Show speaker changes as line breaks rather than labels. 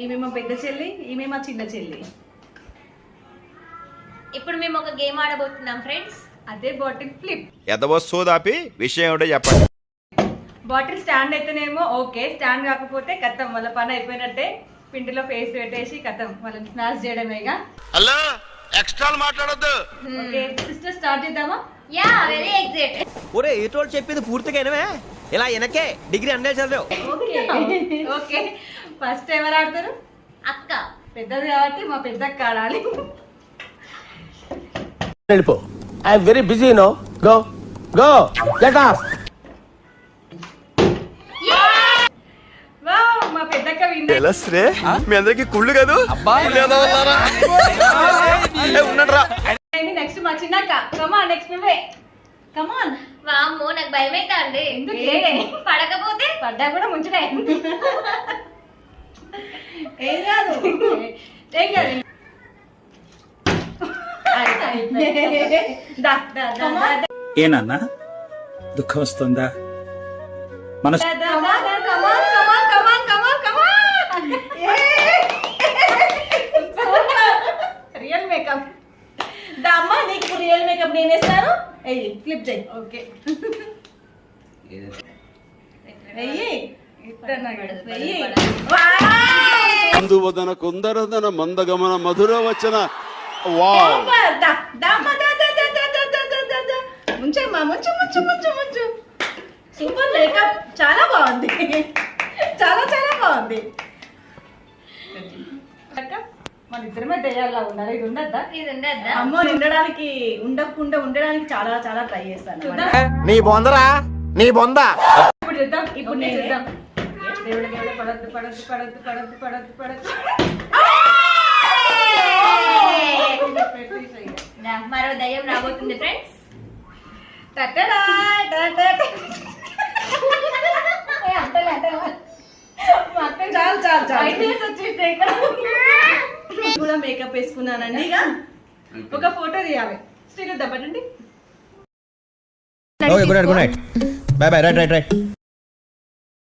ఈమె మా పెద్ద చెల్లి, ఈమె మా చిన్న చెల్లి.
ఇప్పుడు మేము ఒక గేమ్ ఆడబోతున్నాం ఫ్రెండ్స్.
అదే బాటిల్ ఫ్లిప్.
ఎదవస్తోదాపి విషయం ఏమిటో చెప్పండి.
బాటిల్ స్టాండ్ అయితేనేమో ఓకే, స్టాండ్ కాకపోతే కథం వాళ్ళ పని అయిపోయినట్టే. పిండిలో ఫేస్ పెట్టేసి కథం వాళ్ళని స్నాచ్ చేయడమేగా.
హలో ఎక్స్ట్రా మాట్లాడొద్దు.
ఓకే సిస్టర్ స్టార్ట్ చేద్దామా?
Yeah very excited.
ఒరే ఏటోళ్ళు చెప్పింది పూర్తిగా వినవే, ఇలా వెనకే డిగ్రీ అన్నే చదివావు.
ఓకే ఓకే ఫస్ట్ ఎవరు ఆడతారు?
అక్క.
పెద్దది కాబట్టి మా పెద్దక్క ఆడాలి.
వెళ్ళిపో. I'm very busy no. Go go get off.
Wow మా పెద్దక్క విన్.
శ్రే మీ అందరికి కుళ్ళు కాదు. ఉన్నట్రా
నెక్స్ట్ మా చిన్నక్క. కమాన్ నెక్స్ట్ నువ్వే. కమాన్.
వామ్మో నాకు భయం అవుతా అండి.
ఎందుకే?
పడకపోతే
పడ్డా కూడా ముంచుడే. ఏం కాదు ఏం కాదు.
ఏనన్నా దుఃఖం వస్తుందా? మనసు
రియల్ మేకప్ దమ్మా. నీకు రియల్ మేకప్ నేను వేస్తాను. ఎయ్యి ఫ్లిప్ చేయి. ఓకే వెయ్యి
అందువదన కుందరదన మందగమన మధుర వచన.
ముంచమ్మా ముంచు ముంచు ముంచు ముంచు. సూపర్ మేకప్, చాలా బాగుంది, చాలా చాలా బాగుంది. మన ఇద్దరమే దయ్యాల్లా ఉండాలి. ఇది ఉండద్దా?
ఇది ఉండద్దా?
అమ్మో ఉండడానికి ఉండకుండా ఉండడానికి చాలా చాలా ట్రై చేస్తాను.
నీ బొందరా నీ బొంద.
ఇప్పుడు చూద్దాం, ఇప్పుడు నేను చూద్దాం. దేవుడు దేవుడు పడద్దు పడద్దు పడద్దు పడద్దు పడద్దు పడద్దు.
మరో దయ్యం రాబోతుంది ఫ్రెండ్స్.
చాలు చాలు చాలు కూడా మేకప్ వేసుకున్నానండి. ఇక ఒక ఫోటో తీయాలి. శ్రీరుద్ద పట్టండి.
Good night. By by. Right right right.